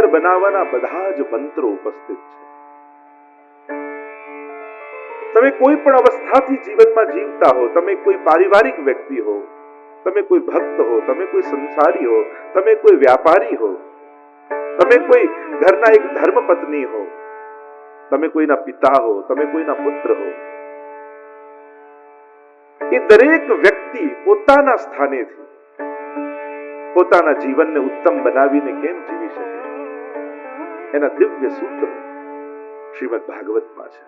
સુંદર બનાવવાના બધા જ મંત્રો ઉપસ્થિત છે. તમે કોઈ પણ અવસ્થાથી જીવનમાં જીવતા હો, તમે કોઈ પારિવારિક વ્યક્તિ હો, તમે કોઈ ભક્ત હો, તમે કોઈ સંસારી હો, તમે કોઈ વ્યાપારી હો, તમે કોઈ ઘરના એક ધર્મપત્ની હો, તમે કોઈના પિતા હો, તમે કોઈના પુત્ર હો, એ દરેક વ્યક્તિ પોતાના સ્થાનેથી પોતાના જીવનને ઉત્તમ બનાવીને કેમ જીવી શકે, એના દિવ્ય સૂત્રો શ્રીમદ ભાગવતમાં છે.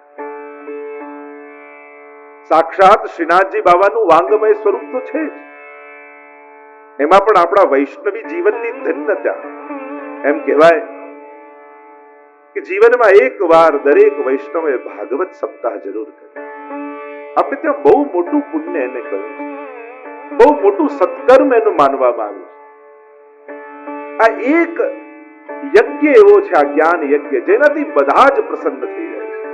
સાક્ષાત શ્રીનાથજી બાબાનું વાંગમય સ્વરૂપ તો છે જ, એમાં પણ આપણા વૈષ્ણવી જીવનની ધન્યતા. એમ કહેવાય કે જીવનમાં એક વાર દરેક વૈષ્ણવે ભાગવત સપ્તાહ જરૂર કરે. આપણે ત્યાં બહુ મોટું પુણ્ય એને કહ્યું છે, બહુ મોટું સત્કર્મ એનું માનવામાં આવ્યું છે. આ એક યજ્ઞ એવો છે, આ જ્ઞાન યજ્ઞ, જેનાથી બધા જ પ્રસન્ન થઈ જાય છે,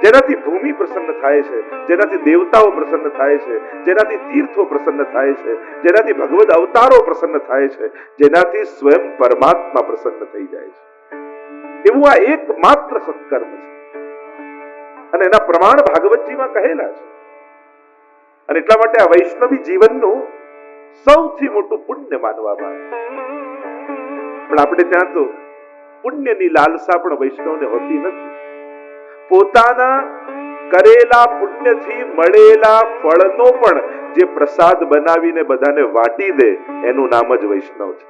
જેનાથી ભૂમિ પ્રસન્ન થાય છે, જેનાથી દેવતાઓ પ્રસન્ન થાય છે, જેનાથી તીર્થો પ્રસન્ન થાય છે, જેનાથી ભગવદ અવતારો પ્રસન્ન થાય છે, જેનાથી સ્વયં પરમાત્મા પ્રસન્ન થઈ જાય છે. એવું આ એકમાત્ર સત્કર્મ છે અને એના પ્રમાણ ભાગવતજીમાં કહેલા છે. અને એટલા માટે આ વૈષ્ણવી જીવનનું સૌથી મોટું પુણ્ય માનવામાં આવે. પણ આપણે ત્યાં તો પુણ્યની લાલસા પણ વૈષ્ણવને હોતી નથી. પોતાના કરેલા પુણ્યથી મળેલા ફળનો પણ જે પ્રસાદ બનાવીને બધાને વાટી દે, એનું નામ જ વૈષ્ણવ છે.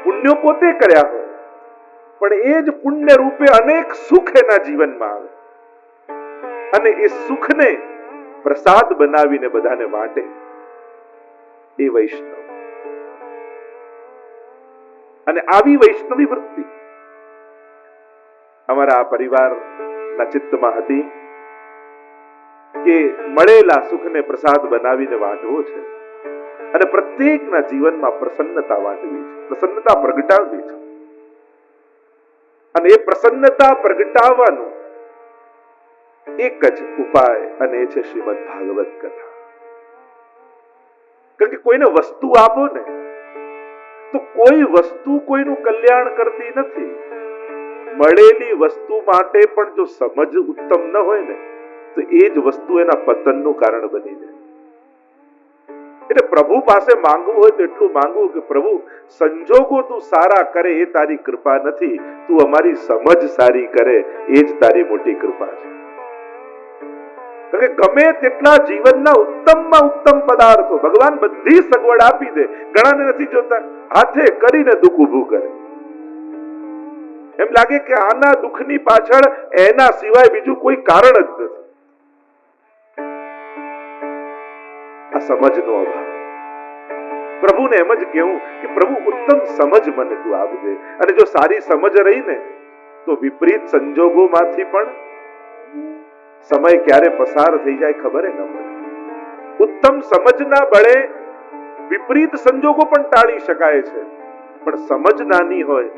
પુણ્યો પોતે કર્યા હોય, પણ એ જ પુણ્ય રૂપે અનેક સુખ એના જીવનમાં આવે અને એ સુખને પ્રસાદ બનાવીને બધાને વાટે, એ વૈષ્ણવ. અને આવી વૈષ્ણવી વૃત્તિ અમારા આ પરિવારના ચિત્તમાં હતી કે મળેલા સુખને પ્રસાદ બનાવીને વાંટવો છે અને પ્રત્યેકના જીવનમાં પ્રસન્નતા વાંટવી છે, પ્રસન્નતા પ્રગટાવવી છે. અને એ પ્રસન્નતા પ્રગટાવવાનો એક જ ઉપાય, અને એ છે શ્રીમદ ભાગવત કથા. કારણ કે કોઈને વસ્તુ આપો ને તો કોઈ વસ્તુ કોઈનું કલ્યાણ કરતી નથી. મળેલી વસ્તુ માટે પણ જો સમજ ઉત્તમ ન હોય ને તો એ જ વસ્તુ એના પતનનું કારણ બની જાય. એટલે પ્રભુ પાસે માંગવું હોય તો એટલું માંગવું કે પ્રભુ, સંજોગો તું સારા કરે એ તારી કૃપા નથી, તું અમારી સમજ સારી કરે એ જ તારી મોટી કૃપા છે. ગમે તેટલા જીવનના ઉત્તમમાં ઉત્તમ પદાર્થો ભગવાન બધી સગવડ આપી દે, ઘણાને નથી જોતા હાથે કરીને દુઃખ ઊભું કરે. એમ લાગે કે આના દુઃખની પાછળ એના સિવાય બીજું કોઈ કારણ જ નથી. આ સમજનો અભાવ. પ્રભુને એમ જ કહેવું કે પ્રભુ, ઉત્તમ સમજ મને તું આપજે. અને જો સારી સમજ રહી ને તો વિપરીત સંજોગોમાંથી પણ સમય ક્યારે પસાર થઈ જાય ખબર ન પડે. ઉત્તમ સમજના બળે વિપરીત સંજોગો પણ ટાળી શકાય છે, પણ સમજ નાની હોય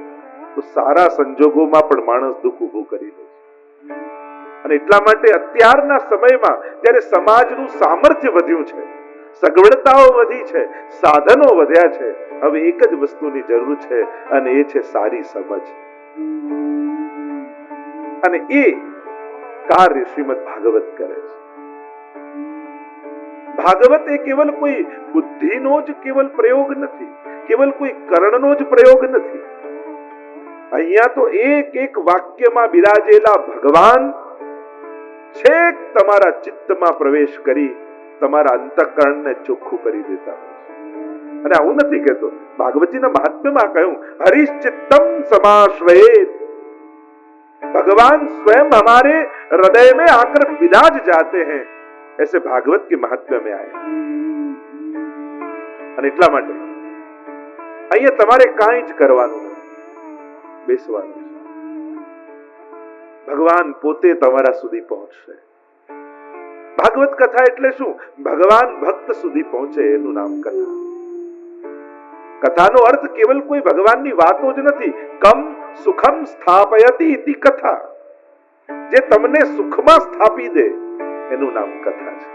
તો સારા સંજોગોમાં પણ માણસ દુઃખ ઊભું કરી દે છે. અને એટલા માટે અત્યારના સમયમાં જ્યારે સમાજનું સામર્થ્ય વધ્યું છે, સગવડતાઓ વધી છે, સાધનો વધ્યા છે, હવે એક જ વસ્તુની જરૂર છે અને એ છે સારી સમજ. અને એ કાર્ય શ્રીમદ ભાગવત કરે છે. ભાગવત એ કેવલ કોઈ બુદ્ધિનો જ કેવલ પ્રયોગ નથી, કેવલ કોઈ કર્ણનો જ પ્રયોગ નથી. અહીંયા તો એક એક વાક્યમાં બિરાજેલા ભગવાન છેક તમારા ચિત્તમાં પ્રવેશ કરી તમારા અંતઃકરણને ચોખ્ખું કરી દેતા હોય છે. અને આવું નથી કહેતો, ભાગવતજીના મહાત્મ્યમાં કહ્યું, હરિશ્ચિત્તમ સમાશ્રયેત. भगवान स्वयं हमारे हृदय में आकर विराज जाते हैं, ऐसे भागवत के महात्म्य में आए. અને એટલા માટે અહીંયા તમારે કાંઈ જ કરવાનું નથી, બેસવાનું છે. ભગવાન પોતે તમારા સુધી પહોંચશે. ભાગવત કથા એટલે શું? ભગવાન ભક્ત સુધી પહોંચે એનું નામ કથા. કથાનો અર્થ કેવલ કોઈ ભગવાનની વાતો જ નથી. કમ સુખમ સ્થાપયતિ ઇતિ કથા. જે તમને સુખમાં સ્થાપી દે એનું નામ કથા છે.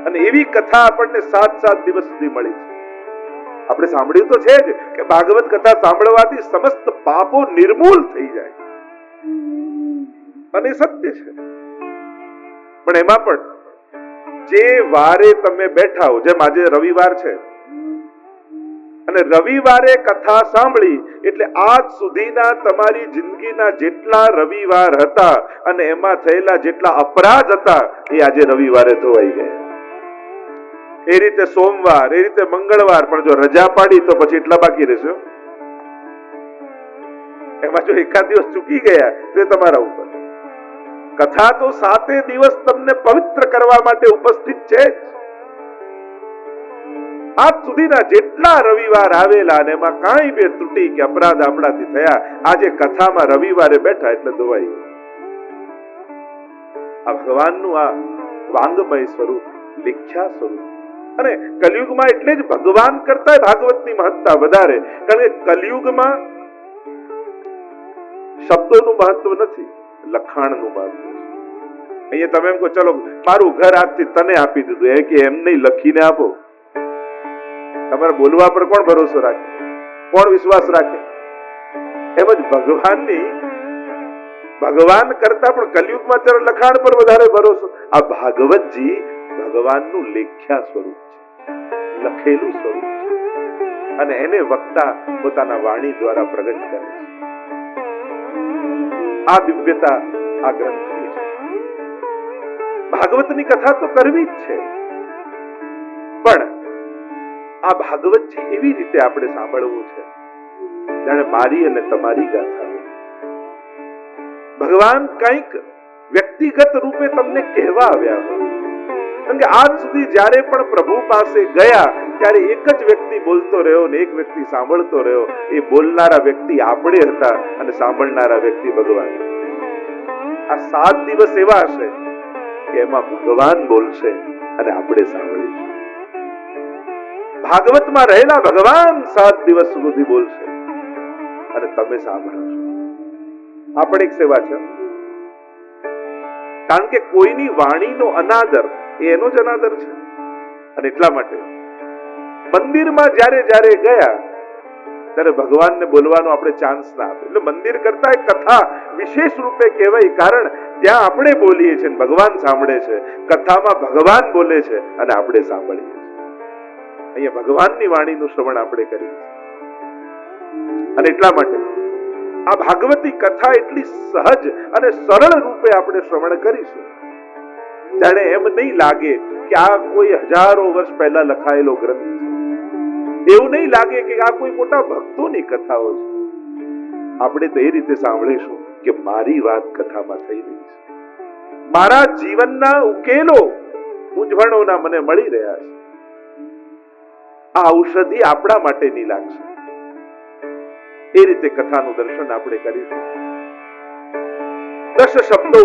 અને એવી કથા આપણને 7 દિવસ સુધી મળી છે. આપણે સાંભળ્યું તો છે જ કે ભાગવત કથા સાંભળવાથી સમસ્ત પાપો નિર્મૂલ થઈ જાય, અને સત્ય છે. પણ એમાં પણ જે વારે તમે બેઠા હો, જેમ આજે રવિવાર છે અને રવિવારે કથા સાંભળી એટલે આજ સુધીના તમારી જિંદગીના જેટલા રવિવાર હતા અને એમાં થયેલા જેટલા અપરાધ હતા એ આજે રવિવારે ધોવાઈ ગયા. એ રીતે સોમવાર, એ રીતે મંગળવાર, પણ જો રજા પાડી તો પછી એટલા બાકી રહેશે. એમાં જો એકાદ દિવસ ચૂકી ગયા તો એ તમારા ઉપર. કથા તો 7 દિવસ તમને પવિત્ર કરવા માટે ઉપસ્થિત છે. આજ સુધીના જેટલા રવિવાર આવેલા અને એમાં કાંઈ બે ત્રુટી કે અપરાધ આપણાથી થયા, આજે કથામાં રવિવારે બેઠા એટલે ધોવાઈ ગયું. આ ભગવાનનું આ વાંગમય સ્વરૂપ, લેખ્યા સ્વરૂપ. અને કલિયુગમાં એટલે જ ભગવાન કરતા ભાગવતની મહત્તા વધારે, કારણ કે કલિયુગમાં શબ્દોનું મહત્વ નથી, લખાણનું મહત્વ છે. અહીંયા તમે એમ કહો ચલો મારું ઘર આજથી તને આપી દીધું, એ કે એમ નહીં, લખીને આપો. તમારે બોલવા પર કોણ ભરોસો રાખે, કોણ વિશ્વાસ રાખે? એમ જ ભગવાન કરતા પણ કલિયુગમાં ત્યારે લખાણ પર વધારે ભરોસો. આ ભાગવતજી ભગવાનનું લેખ્યા સ્વરૂપ છે, લખેલું સ્વરૂપ છે, અને એને વક્તા પોતાના વાણી દ્વારા પ્રગટ કરે છે. આ દિવ્યતા આ ગ્રંથની છે. ભાગવતની કથા તો કરવી જ છે, પણ આ ભાગવતજી એવી રીતે આપણે સાંભળવું છે જાણે મારી અને તમારી ગાથા. ભગવાન કંઈક વ્યક્તિગત રૂપે તમને કહેવા આવ્યા હોય. કારણ કે આજ સુધી જ્યારે પણ પ્રભુ પાસે ગયા ત્યારે એક જ વ્યક્તિ બોલતો રહ્યો ને એક વ્યક્તિ સાંભળતો રહ્યો. એ બોલનારા વ્યક્તિ આપણે હતા અને સાંભળનારા વ્યક્તિ ભગવાન. આ 7 દિવસ એવા હશે કે એમાં ભગવાન બોલશે અને આપણે સાંભળીશું. ભાગવતમાં રહેલા ભગવાન 7 દિવસ સુધી બોલશે અને તમે સાંભળશો. આ પણ એક સેવા છે, કારણ કે કોઈની વાણીનો અનાદર એ એનો જ અનાદર છે. અને એટલા માટે મંદિરમાં જ્યારે જ્યારે ગયા ત્યારે ભગવાનને બોલવાનો આપણે ચાન્સ ના આપે. એટલે મંદિર કરતા એક કથા વિશેષ રૂપે કહેવાય, કારણ ત્યાં આપણે બોલીએ છીએ ભગવાન સાંભળે છે. કથામાં ભગવાન બોલે છે અને આપણે સાંભળીએ છીએ. અહીંયા ભગવાનની વાણીનું શ્રવણ આપણે કરીએ. અને એટલા માટે આ ભાગવતી કથા એટલી સહજ અને સરળ રૂપે આપણે શ્રવણ કરીશું જાણે એમ નહીં લાગે કે આ કોઈ હજારો વર્ષ પહેલા લખાયેલો ગ્રંથ છે. એવું નહીં લાગે કે આ કોઈ મોટા ભક્તોની કથાઓ છે. આપણે તો એ રીતે સાંભળીશું કે મારી વાત કથામાં થઈ રહી છે, મારા જીવનના ઉકેલો મૂંઝવણોના મને મળી રહ્યા છે. આ ઔષધિ આપણા માટેની લાગશે. એ રીતે કથાનું દર્શન આપણે કરીશું. 10 શબ્દો